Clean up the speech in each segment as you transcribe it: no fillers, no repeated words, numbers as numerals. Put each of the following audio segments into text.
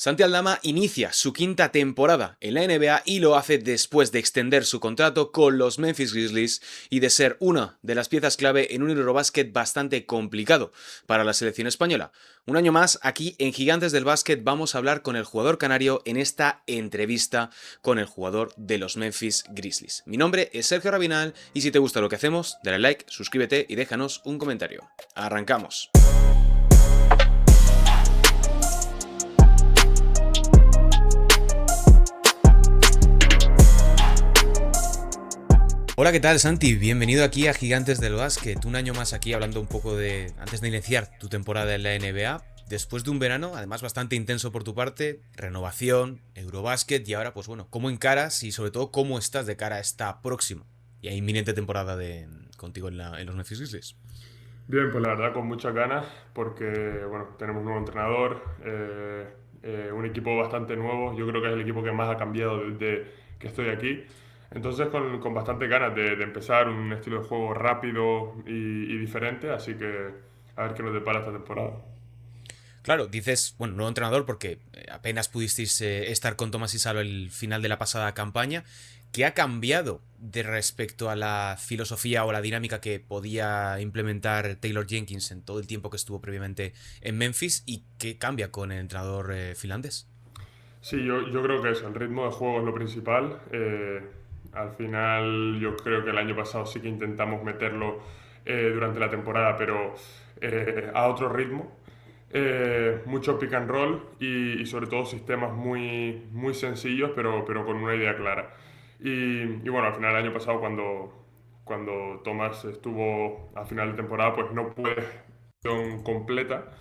Santi Aldama inicia su quinta temporada en la NBA y lo hace después de extender su contrato con los Memphis Grizzlies y de ser una de las piezas clave en un Eurobásquet bastante complicado para la selección española. Un año más, aquí en Gigantes del Básquet vamos a hablar con el jugador canario en esta entrevista con el jugador de los Memphis Grizzlies. Mi nombre es Sergio Rabinal y si te gusta lo que hacemos, dale like, suscríbete y déjanos un comentario. ¡Arrancamos! Hola, ¿qué tal, Santi? Bienvenido aquí a Gigantes del Básquet. Un año más aquí hablando un poco de, antes de iniciar tu temporada en la NBA, después de un verano, además bastante intenso por tu parte, renovación, Eurobásquet y ahora, pues bueno, ¿cómo encaras y sobre todo cómo estás de cara a esta próxima y a inminente temporada contigo en los Memphis Grizzlies? Bien, pues la verdad con muchas ganas porque bueno, tenemos un nuevo entrenador, un equipo bastante nuevo, yo creo que es el equipo que más ha cambiado desde que estoy aquí. Entonces con bastante ganas de empezar un estilo de juego rápido y diferente, así que a ver qué nos depara esta temporada. Claro, dices, bueno, nuevo entrenador porque apenas pudisteis estar con Tomás y Salo el final de la pasada campaña. ¿Qué ha cambiado de respecto a la filosofía o la dinámica que podía implementar Taylor Jenkins en todo el tiempo que estuvo previamente en Memphis? ¿Y qué cambia con el entrenador finlandés? Sí, yo creo que eso, el ritmo de juego es lo principal. Al final yo creo que el año pasado sí que intentamos meterlo durante la temporada, pero a otro ritmo. Mucho pick and roll y sobre todo sistemas muy sencillos, pero con una idea clara. Y bueno, al final el año pasado cuando Thomas estuvo a final de temporada, pues no pude completa,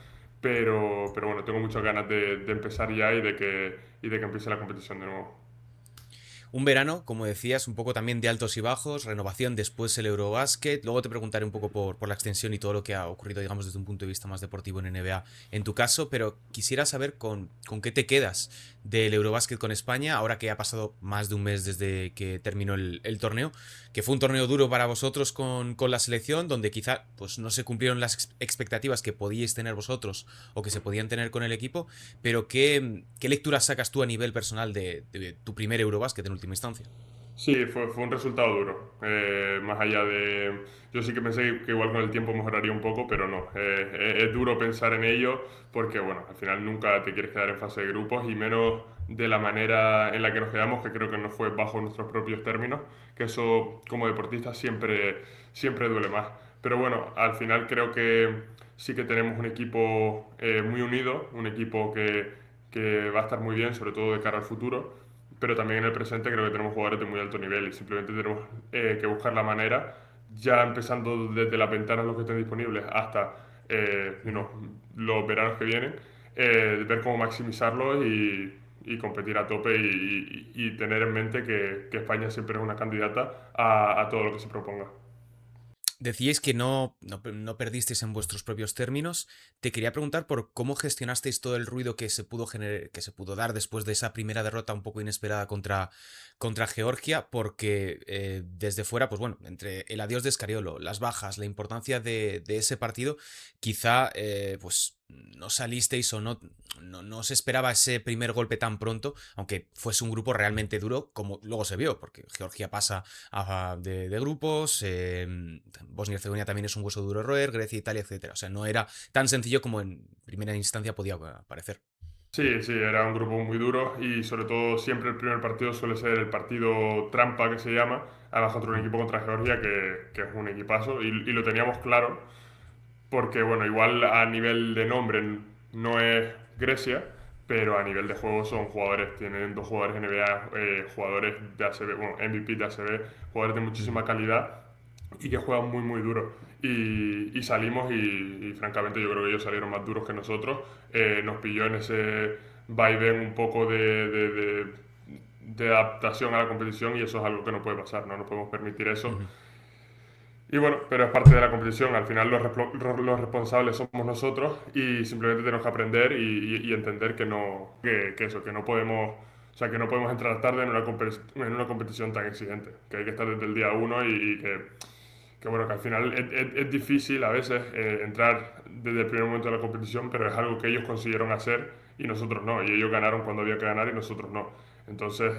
pero bueno, tengo muchas ganas de empezar ya y de que empiece la competición de nuevo. Un verano, como decías, un poco también de altos y bajos, renovación, después el Eurobasket. Luego te preguntaré un poco por la extensión y todo lo que ha ocurrido, digamos, desde un punto de vista más deportivo en NBA en tu caso, pero quisiera saber con qué te quedas del Eurobasket con España, ahora que ha pasado más de un mes desde que terminó el torneo, que fue un torneo duro para vosotros con la selección, donde quizá pues, no se cumplieron las expectativas que podíais tener vosotros o que se podían tener con el equipo, pero ¿qué lectura sacas tú a nivel personal de tu primer Eurobasket en última instancia? Sí, fue un resultado duro. Más allá de... Yo sí que pensé que igual con el tiempo mejoraría un poco, pero no. Es duro pensar en ello porque, bueno, al final nunca te quieres quedar en fase de grupos y menos de la manera en la que nos quedamos, que creo que no fue bajo nuestros propios términos, que eso como deportista siempre duele más. Pero bueno, al final creo que sí que tenemos un equipo muy unido, un equipo que va a estar muy bien, sobre todo de cara al futuro, pero también en el presente creo que tenemos jugadores de muy alto nivel y simplemente tenemos que buscar la manera, ya empezando desde las ventanas los que estén disponibles hasta los veranos que vienen, ver cómo maximizarlos y competir a tope y tener en mente que España siempre es una candidata a todo lo que se proponga. Decíais que no perdisteis en vuestros propios términos. Te quería preguntar por cómo gestionasteis todo el ruido que que se pudo dar después de esa primera derrota un poco inesperada contra Georgia, porque desde fuera, pues bueno, entre el adiós de Scariolo, las bajas, la importancia de ese partido, quizá pues no salisteis o no se esperaba ese primer golpe tan pronto, aunque fuese un grupo realmente duro, como luego se vio, porque Georgia pasa de grupos, Bosnia y Herzegovina también es un hueso duro roer, Grecia, Italia, etcétera. O sea, no era tan sencillo como en primera instancia podía parecer. Sí, sí, era un grupo muy duro y sobre todo siempre el primer partido suele ser el partido trampa que se llama, además contra un equipo contra Georgia que es un equipazo y lo teníamos claro porque bueno, igual a nivel de nombre no es Grecia, pero a nivel de juego son jugadores, tienen dos jugadores NBA, jugadores de ACB, bueno, MVP de ACB, jugadores de muchísima calidad y que juegan muy duro. Y salimos y francamente yo creo que ellos salieron más duros que nosotros. Nos pilló en ese vaivén un poco de adaptación a la competición y eso es algo que no puede pasar, no nos podemos permitir eso. Ujú. Y bueno, pero es parte de la competición, al final los responsables somos nosotros y simplemente tenemos que aprender y entender que eso, que no podemos, o sea, que no podemos entrar tarde en una competición tan exigente, que hay que estar desde el día uno y que bueno, que al final es difícil a veces entrar desde el primer momento de la competición, pero es algo que ellos consiguieron hacer y nosotros no, y ellos ganaron cuando había que ganar y nosotros no. Entonces,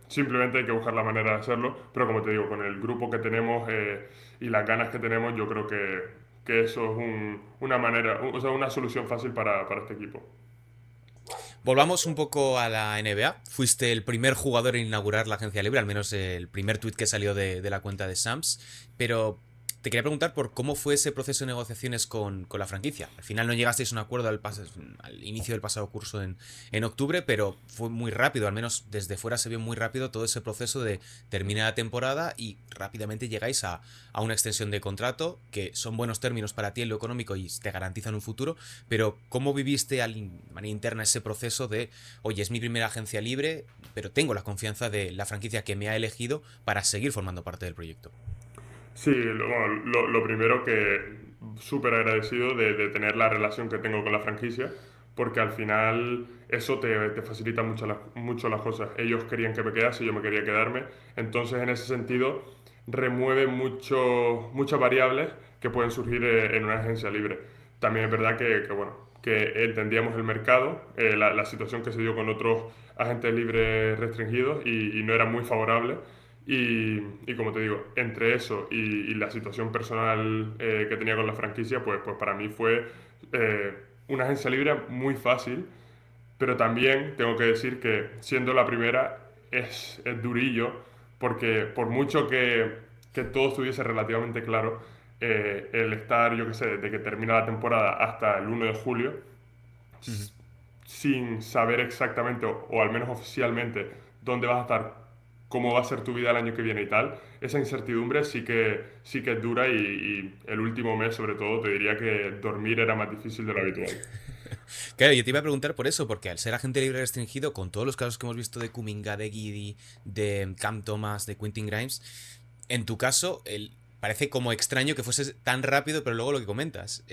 simplemente hay que buscar la manera de hacerlo, pero como te digo, con el grupo que tenemos y las ganas que tenemos, yo creo que eso es una manera, o sea, una solución fácil para este equipo. Volvamos un poco a la NBA. Fuiste el primer jugador en inaugurar la agencia libre, al menos el primer tuit que salió de la cuenta de Sams. Pero te quería preguntar por cómo fue ese proceso de negociaciones con la franquicia. Al final no llegasteis a un acuerdo al inicio del pasado curso en octubre, pero fue muy rápido, al menos desde fuera se vio muy rápido todo ese proceso de terminar la temporada y rápidamente llegáis a una extensión de contrato, que son buenos términos para ti en lo económico y te garantizan un futuro, pero ¿cómo viviste de manera interna ese proceso de, oye, es mi primera agencia libre, pero tengo la confianza de la franquicia que me ha elegido para seguir formando parte del proyecto? Sí, bueno, lo primero que súper agradecido de tener la relación que tengo con la franquicia, porque al final eso te facilita mucho las cosas. Ellos querían que me quedase, yo me quería quedarme, entonces en ese sentido remueve muchas variables que pueden surgir en una agencia libre. También es verdad bueno, que entendíamos el mercado, la situación que se dio con otros agentes libres restringidos y no era muy favorable. Y como te digo, entre eso y la situación personal que tenía con la franquicia, pues para mí fue eh, una agencia libre muy fácil, pero también tengo que decir que siendo la primera es durillo, porque por mucho que todo estuviese relativamente claro, el estar, yo qué sé, desde que termina la temporada hasta el 1 de julio, Ujú. sin saber exactamente, o al menos oficialmente, dónde vas a estar, cómo va a ser tu vida el año que viene y tal, esa incertidumbre sí que es dura y el último mes sobre todo te diría que dormir era más difícil de lo habitual. Claro, yo te iba a preguntar por eso, porque al ser agente libre restringido, con todos los casos que hemos visto de Kuminga, de Giddy, de Cam Thomas, de Quentin Grimes, en tu caso, parece como extraño que fuese tan rápido, pero luego lo que comentas,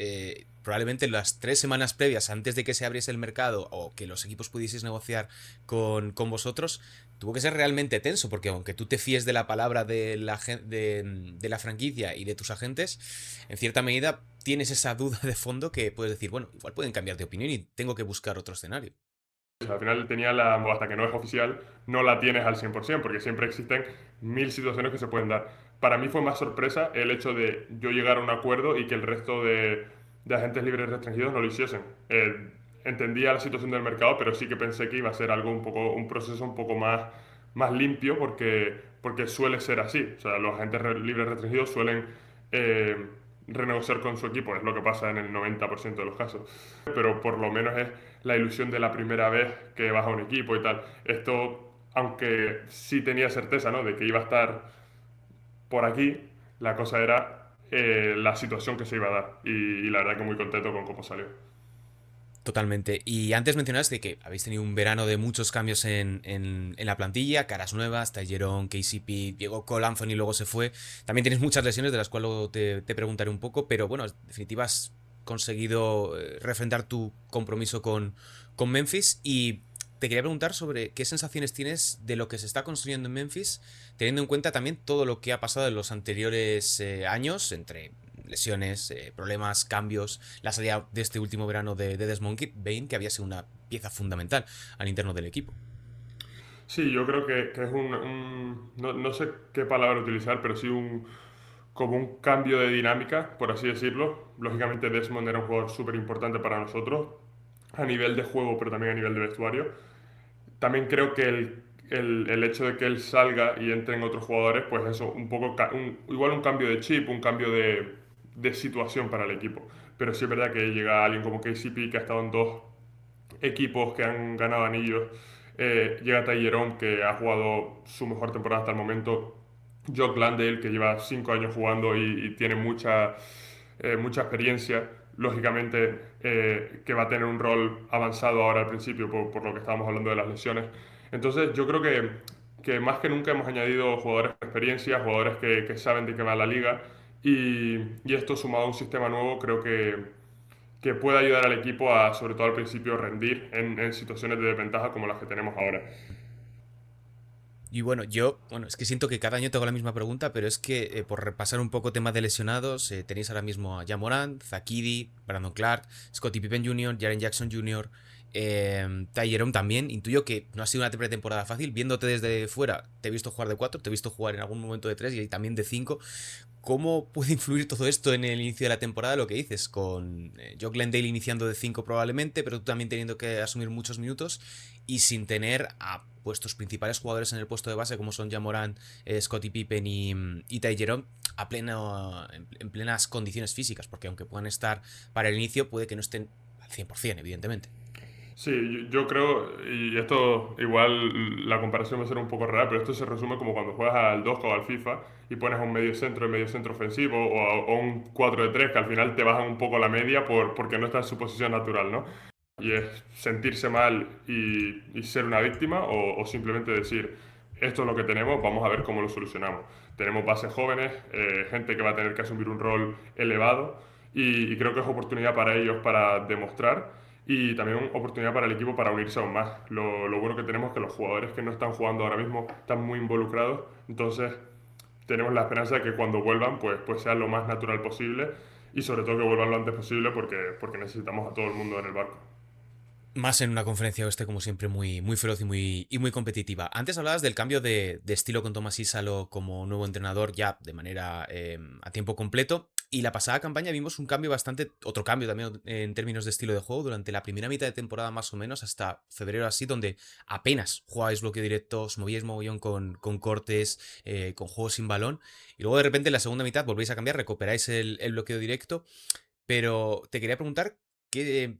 probablemente las 3 semanas previas antes de que se abriese el mercado o que los equipos pudieseis negociar con vosotros, tuvo que ser realmente tenso, porque aunque tú te fíes de la palabra de la franquicia y de tus agentes, en cierta medida tienes esa duda de fondo que puedes decir, bueno, igual pueden cambiar de opinión y tengo que buscar otro escenario. Al final tenía hasta que no es oficial, no la tienes al 100%, porque siempre existen mil situaciones que se pueden dar. Para mí fue más sorpresa el hecho de yo llegar a un acuerdo y que el resto de agentes libres restringidos no lo hiciesen. Entendía la situación del mercado, pero sí que pensé que iba a ser algo un proceso un poco más limpio, porque suele ser así. O sea, los agentes libres restringidos suelen eh, renegociar con su equipo, es lo que pasa en el 90% de los casos. Pero por lo menos es la ilusión de la primera vez que vas a un equipo y tal. Esto, aunque sí tenía certeza, ¿no?, de que iba a estar por aquí, la cosa era la situación que se iba a dar. Y la verdad que muy contento con cómo salió. Totalmente. Y antes mencionaste que habéis tenido un verano de muchos cambios en la plantilla, caras nuevas, Talleron, KCP, llegó Cole Anthony, luego se fue. También tienes muchas lesiones de las cuales luego te preguntaré un poco, pero bueno, en definitiva has conseguido refrendar tu compromiso con Memphis y te quería preguntar sobre qué sensaciones tienes de lo que se está construyendo en Memphis, teniendo en cuenta también todo lo que ha pasado en los anteriores años, entre lesiones, problemas, cambios, la salida de este último verano de Desmond Bane, que había sido una pieza fundamental al interno del equipo. Sí, yo creo que es no sé qué palabra utilizar, pero sí como un cambio de dinámica, por así decirlo. Lógicamente Desmond era un jugador súper importante para nosotros, a nivel de juego, pero también a nivel de vestuario. También creo que el hecho de que él salga y entren otros jugadores, pues eso, un poco, igual un cambio de chip, un cambio de situación para el equipo. Pero sí es verdad que llega alguien como KCP, que ha estado en dos equipos que han ganado anillos. Llega Talleyrand, que ha jugado su mejor temporada hasta el momento. Jock Landale, que lleva 5 años jugando y tiene mucha experiencia. Lógicamente, que va a tener un rol avanzado ahora al principio, por lo que estábamos hablando de las lesiones. Entonces, yo creo que más que nunca hemos añadido jugadores de experiencia, jugadores que saben de qué va la liga. Y esto sumado a un sistema nuevo, creo que puede ayudar al equipo a, sobre todo al principio, rendir en situaciones de desventaja como las que tenemos ahora. Y bueno, es que siento que cada año te hago la misma pregunta, pero es que por repasar un poco temas de lesionados, tenéis ahora mismo a Jamorant, Zakidi, Brandon Clark, Scottie Pippen Jr., Jaren Jackson Jr., Ty Jerome también. Intuyo que no ha sido una pretemporada fácil. Viéndote desde fuera, te he visto jugar de 4, te he visto jugar en algún momento de 3 y también de 5. ¿Cómo puede influir todo esto en el inicio de la temporada? Lo que dices, con Joe Glendale iniciando de 5 probablemente, pero tú también teniendo que asumir muchos minutos y sin tener a vuestros principales jugadores en el puesto de base, como son Ja Morant, Scottie Pippen y Ty Jerome, en plenas condiciones físicas, porque aunque puedan estar para el inicio, puede que no estén al 100%, evidentemente. Sí, yo creo, y esto igual la comparación va a ser un poco rara, pero esto se resume como cuando juegas al 2 o al FIFA y pones a un medio centro ofensivo o un 4 de 3 que al final te bajan un poco la media porque no está en su posición natural, ¿no? Y es sentirse mal y ser una víctima o simplemente decir, esto es lo que tenemos, vamos a ver cómo lo solucionamos. Tenemos bases jóvenes, gente que va a tener que asumir un rol elevado y creo que es oportunidad para ellos para demostrar y también oportunidad para el equipo para unirse aún más. Lo bueno que tenemos es que los jugadores que no están jugando ahora mismo están muy involucrados, entonces tenemos la esperanza de que cuando vuelvan pues sea lo más natural posible y sobre todo que vuelvan lo antes posible porque necesitamos a todo el mundo en el barco. Más en una conferencia oeste, como siempre, muy feroz y muy competitiva. Antes hablabas del cambio de estilo con Thomas Isalo como nuevo entrenador ya de manera a tiempo completo. Y la pasada campaña vimos un cambio bastante, otro cambio también en términos de estilo de juego durante la primera mitad de temporada más o menos, hasta febrero así, donde apenas jugabais bloqueo directo, os movíais mogollón con cortes, con juegos sin balón. Y luego de repente en la segunda mitad volvéis a cambiar, recuperáis el bloqueo directo. Pero te quería preguntar qué,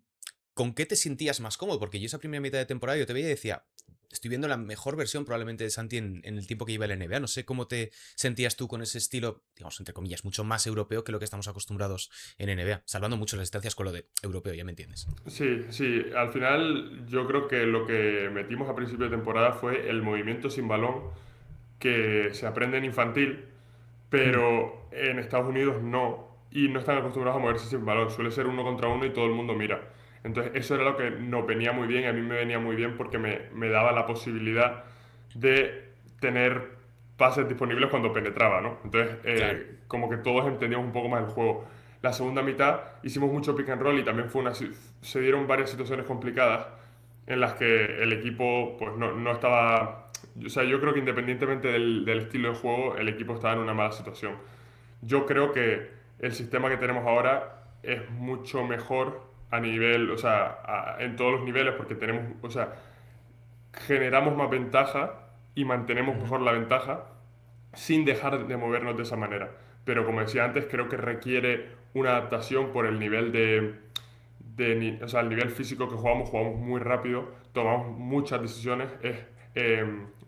¿con qué te sentías más cómodo? Porque yo esa primera mitad de temporada yo te veía y decía, estoy viendo la mejor versión probablemente de Santi en el tiempo que lleva en la NBA. No sé cómo te sentías tú con ese estilo, digamos, entre comillas, mucho más europeo que lo que estamos acostumbrados en NBA, salvando mucho las distancias con lo de europeo, ya me entiendes. Sí, sí, al final yo creo que lo que metimos a principio de temporada fue el movimiento sin balón que se aprende en infantil, Hmm. pero en Estados Unidos no, y no están acostumbrados a moverse sin balón, suele ser uno contra uno y todo el mundo mira. Entonces eso era lo que nos venía muy bien, a mí me venía muy bien porque me daba la posibilidad de tener pases disponibles cuando penetraba, ¿no? Entonces Claro. como que todos entendíamos un poco más el juego. La segunda mitad hicimos mucho pick and roll y también se dieron varias situaciones complicadas en las que el equipo pues no estaba... O sea, yo creo que independientemente del estilo de juego, el equipo estaba en una mala situación. Yo creo que el sistema que tenemos ahora es mucho mejor a nivel, o sea, en todos los niveles, porque tenemos, o sea, generamos más ventaja y mantenemos Ujú. mejor la ventaja sin dejar de movernos de esa manera. Pero como decía antes, creo que requiere una adaptación por el nivel o sea, el nivel físico que jugamos, jugamos muy rápido, tomamos muchas decisiones, es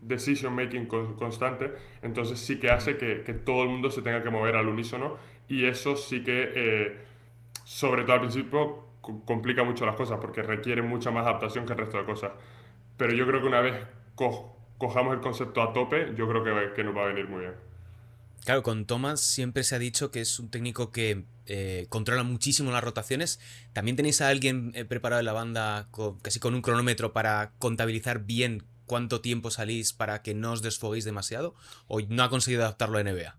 decision making constante, entonces sí que Ujú. hace que todo el mundo se tenga que mover al unísono y eso sí que, sobre todo al principio, complica mucho las cosas porque requiere mucha más adaptación que el resto de cosas. Pero yo creo que una vez cojamos el concepto a tope, yo creo que nos va a venir muy bien. Claro, con Thomas siempre se ha dicho que es un técnico que controla muchísimo las rotaciones. ¿También tenéis a alguien preparado en la banda casi con un cronómetro para contabilizar bien cuánto tiempo salís para que no os desfoguéis demasiado? ¿O no ha conseguido adaptarlo a NBA?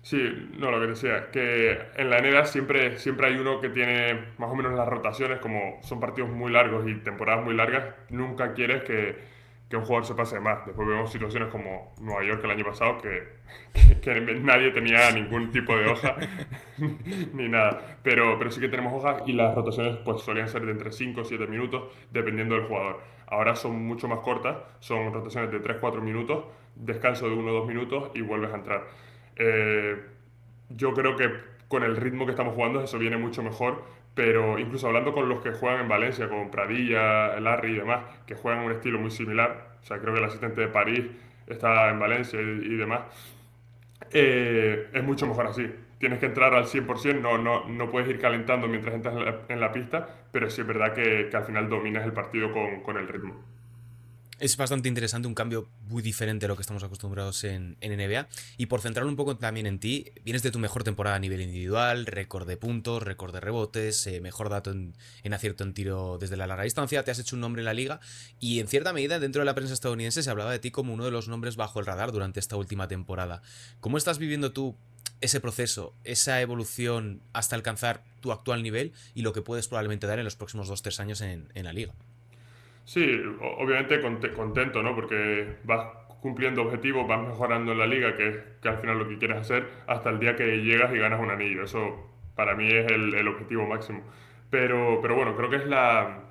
Sí, no, lo que decía, que en la NBA siempre hay uno que tiene más o menos las rotaciones, como son partidos muy largos y temporadas muy largas, nunca quieres que un jugador se pase de más. Después vemos situaciones como Nueva York el año pasado, que nadie tenía ningún tipo de hoja ni nada. Pero sí que tenemos hojas y las rotaciones pues solían ser de entre 5 o 7 minutos, dependiendo del jugador. Ahora son mucho más cortas, son rotaciones de 3 4 minutos, descanso de 1 o 2 minutos y vuelves a entrar. Eh, yo creo que con el ritmo que estamos jugando eso viene mucho mejor, pero incluso hablando con los que juegan en Valencia, con Pradilla, Larry y demás, que juegan un estilo muy similar, o sea, creo que el asistente de París está en Valencia y demás, es mucho mejor así. Tienes que entrar al 100%, no puedes ir calentando mientras entras en la pista, pero sí es verdad que al final dominas el partido con el ritmo. Es bastante interesante, un cambio muy diferente a lo que estamos acostumbrados en NBA. Y por centrarlo un poco también en ti, vienes de tu mejor temporada a nivel individual, récord de puntos, récord de rebotes, mejor dato en acierto en tiro desde la larga distancia, te has hecho un nombre en la liga y en cierta medida dentro de la prensa estadounidense se hablaba de ti como uno de los nombres bajo el radar durante esta última temporada. ¿Cómo estás viviendo tú ese proceso, esa evolución hasta alcanzar tu actual nivel y lo que puedes probablemente dar en los próximos 2 3 años en la liga? Sí, obviamente contento, ¿no? Porque vas cumpliendo objetivos, vas mejorando en la liga, que al final lo que quieres hacer, hasta el día que llegas y ganas un anillo. Eso para mí es el objetivo máximo. Pero bueno, creo que es ya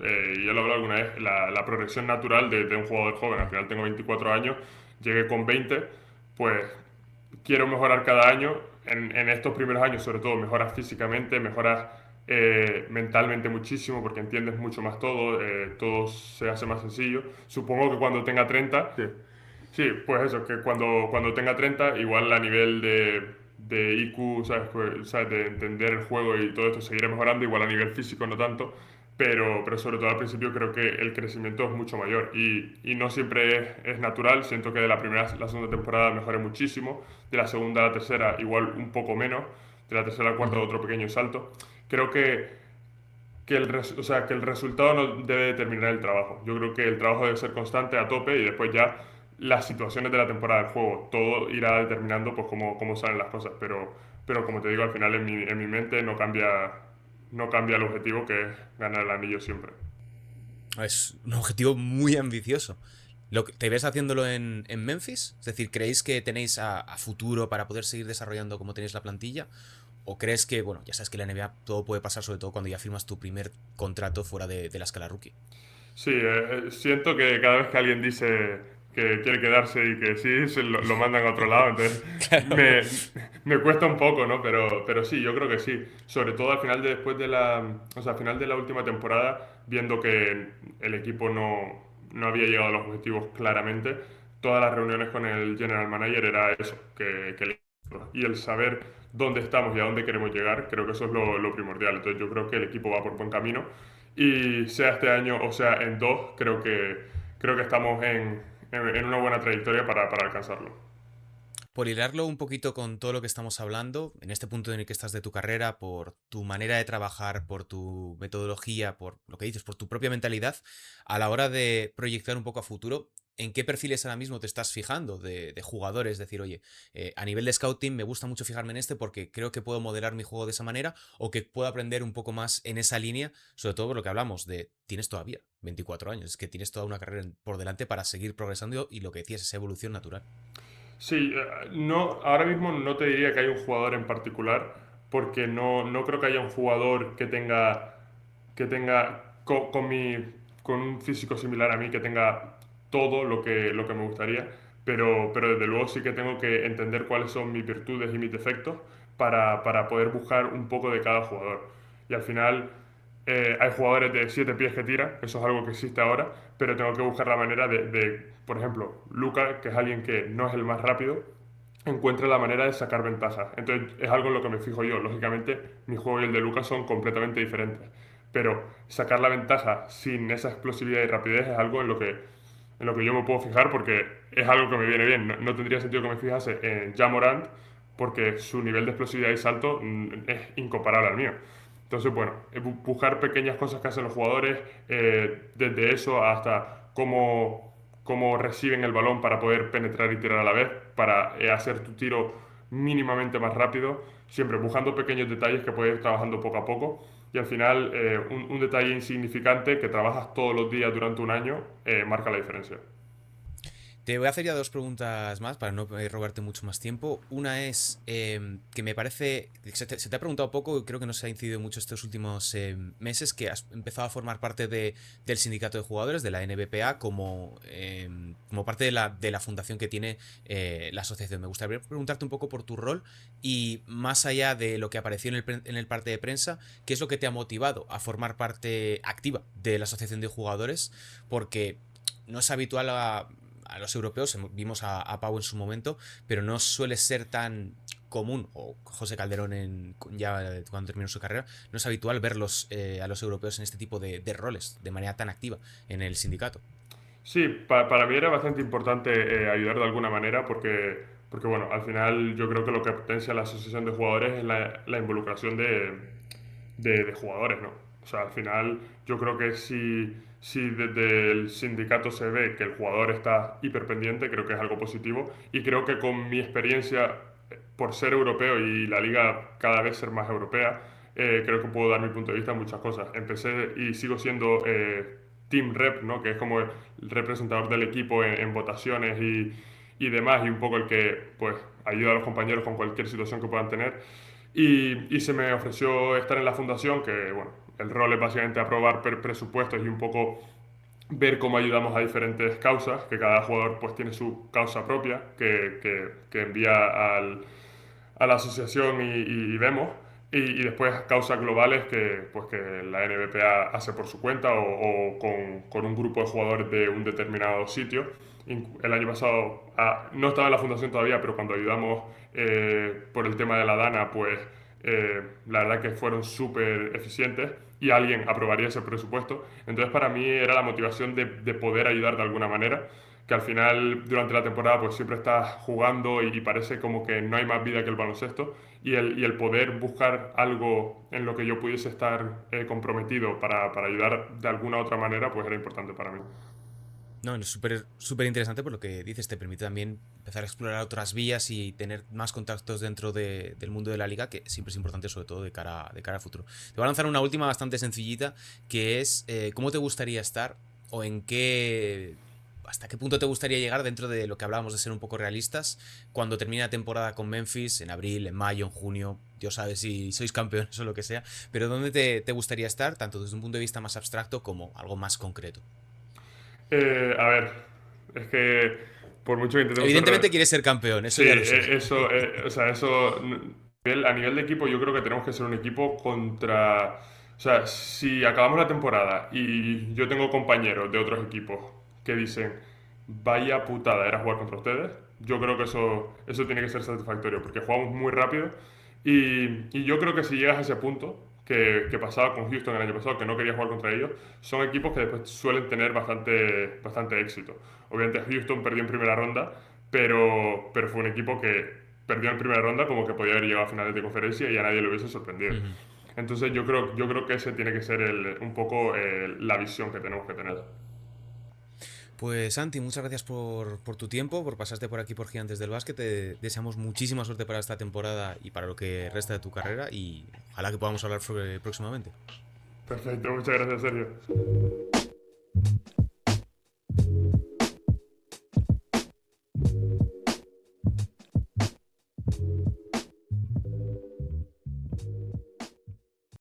lo he hablado alguna vez, la progresión natural de un jugador joven. Al final tengo 24 años, llegué con 20, pues quiero mejorar cada año. En estos primeros años, sobre todo, mejoras físicamente, mejoras mentalmente muchísimo porque entiendes mucho más todo, todo se hace más sencillo. Supongo que cuando tenga 30, sí, sí, pues eso, que cuando tenga 30 igual a nivel de IQ, ¿sabes? ¿Sabes? De entender el juego y todo esto seguiré mejorando, igual a nivel físico no tanto, pero sobre todo al principio creo que el crecimiento es mucho mayor y no siempre es natural. Siento que de la primera a la segunda temporada mejoré muchísimo, de la segunda a la tercera igual un poco menos, de la tercera a la cuarta Ujú. otro pequeño salto. Creo o sea, que el resultado no debe determinar el trabajo. Yo creo que el trabajo debe ser constante a tope y después ya las situaciones de la temporada del juego, todo irá determinando pues cómo salen las cosas, pero como te digo, al final en mi mente no cambia el objetivo que es ganar el anillo siempre. Es un objetivo muy ambicioso. ¿Te ves haciéndolo en Memphis? Es decir, ¿creéis que tenéis a futuro para poder seguir desarrollando como tenéis la plantilla? ¿O crees que, bueno, ya sabes que en la NBA todo puede pasar, sobre todo cuando ya firmas tu primer contrato fuera de la escala rookie? Sí, siento que cada vez que alguien dice que quiere quedarse y que sí, lo mandan a otro lado, entonces Claro. me cuesta un poco, ¿no? Pero sí, yo creo que sí. Sobre todo al final después o sea, al final de la última temporada, viendo que el equipo no había llegado a los objetivos claramente, todas las reuniones con el general manager era eso, y el saber dónde estamos y a dónde queremos llegar, creo que eso es lo primordial. Entonces yo creo que el equipo va por buen camino y sea este año o sea en dos, creo que estamos en una buena trayectoria para alcanzarlo. Por hilarlo un poquito con todo lo que estamos hablando, en este punto en el que estás de tu carrera, por tu manera de trabajar, por tu metodología, por lo que dices, por tu propia mentalidad, a la hora de proyectar un poco a futuro, ¿en qué perfiles ahora mismo te estás fijando de jugadores? Decir, oye, a nivel de scouting me gusta mucho fijarme en este porque creo que puedo modelar mi juego de esa manera o que puedo aprender un poco más en esa línea, sobre todo por lo que hablamos de, tienes todavía 24 años, es que tienes toda una carrera por delante para seguir progresando y lo que decías, esa evolución natural. Sí, no, ahora mismo no te diría que hay un jugador en particular, porque no creo que haya un jugador que tenga con un físico similar a mí, que tenga todo lo que me gustaría, pero desde luego sí que tengo que entender cuáles son mis virtudes y mis defectos para poder buscar un poco de cada jugador. Y al final hay jugadores de 7 pies que tiran, eso es algo que existe ahora, pero tengo que buscar la manera por ejemplo, Luca, que es alguien que no es el más rápido, encuentre la manera de sacar ventaja. Entonces es algo en lo que me fijo yo. Lógicamente, mi juego y el de Luca son completamente diferentes, pero sacar la ventaja sin esa explosividad y rapidez es algo en lo que yo me puedo fijar porque es algo que me viene bien. No tendría sentido que me fijase en Ja Morant porque su nivel de explosividad y salto es incomparable al mío. Entonces, bueno, buscar pequeñas cosas que hacen los jugadores, desde eso hasta cómo reciben el balón para poder penetrar y tirar a la vez, para hacer tu tiro mínimamente más rápido, siempre buscando pequeños detalles que puedes ir trabajando poco a poco y al final un detalle insignificante que trabajas todos los días durante un año marca la diferencia. Te voy a hacer ya dos preguntas más para no robarte mucho más tiempo. Una es que me parece, se te ha preguntado poco y creo que no se ha incidido mucho estos últimos meses, que has empezado a formar parte del sindicato de jugadores, de la NBPA, como parte de la fundación que tiene la asociación. Me gustaría preguntarte un poco por tu rol y más allá de lo que apareció en el parte de prensa, ¿qué es lo que te ha motivado a formar parte activa de la asociación de jugadores? Porque no es habitual a los europeos, vimos a Pau en su momento, pero no suele ser tan común, o José Calderón ya cuando terminó su carrera, no es habitual verlos a los europeos en este tipo de roles, de manera tan activa en el sindicato. Sí, para mí era bastante importante ayudar de alguna manera porque, bueno, al final yo creo que lo que potencia la asociación de jugadores es la involucración de jugadores, ¿no? O sea, al final yo creo que si desde el sindicato se ve que el jugador está hiperpendiente, creo que es algo positivo y creo que con mi experiencia por ser europeo y la liga cada vez ser más europea, creo que puedo dar mi punto de vista en muchas cosas. Empecé y sigo siendo team rep, ¿no? Que es como el representador del equipo en votaciones y demás y un poco el que pues ayuda a los compañeros con cualquier situación que puedan tener. Y se me ofreció estar en la fundación, que bueno, el rol es básicamente aprobar presupuestos y un poco ver cómo ayudamos a diferentes causas, que cada jugador pues tiene su causa propia que envía a la asociación y vemos. Y después causas globales pues, que la NBPA hace por su cuenta o con un grupo de jugadores de un determinado sitio. El año pasado no estaba en la fundación todavía, pero cuando ayudamos por el tema de la Dana, pues la verdad que fueron súper eficientes y alguien aprobaría ese presupuesto. Entonces para mí era la motivación de poder ayudar de alguna manera, que al final durante la temporada pues siempre estás jugando y parece como que no hay más vida que el baloncesto y el poder buscar algo en lo que yo pudiese estar comprometido para ayudar de alguna otra manera pues era importante para mí. No, es súper interesante por lo que dices, te permite también empezar a explorar otras vías y tener más contactos dentro del mundo de la liga, que siempre es importante, sobre todo de cara al futuro. Te voy a lanzar una última bastante sencillita, que es ¿cómo te gustaría estar o hasta qué punto te gustaría llegar dentro de lo que hablábamos de ser un poco realistas cuando termine la temporada con Memphis, en abril, en mayo, en junio? Dios sabe si sois campeones o lo que sea, pero ¿dónde te gustaría estar, tanto desde un punto de vista más abstracto como algo más concreto? A ver, es que por mucho que intentemos ser... Evidentemente quieres ser campeón, eso Sí, ya lo sé. eso, o sea, eso a nivel de equipo yo creo que tenemos que ser un equipo contra... O sea, si acabamos la temporada y yo tengo compañeros de otros equipos que dicen, vaya putada era jugar contra ustedes, yo creo que eso tiene que ser satisfactorio porque jugamos muy rápido y yo creo que si llegas a ese punto, que pasaba con Houston el año pasado, que no quería jugar contra ellos, son equipos que después suelen tener bastante éxito. Obviamente Houston perdió en primera ronda, pero fue un equipo que perdió en primera ronda como que podía haber llegado a finales de conferencia y a nadie le hubiese sorprendido. Ujú. Entonces yo creo que ese tiene que ser un poco la visión que tenemos que tener. Pues Santi, muchas gracias por tu tiempo, por pasarte por aquí por Gigantes del Básquet. Te deseamos muchísima suerte para esta temporada y para lo que resta de tu carrera y ojalá que podamos hablar próximamente. Perfecto, muchas gracias, Sergio.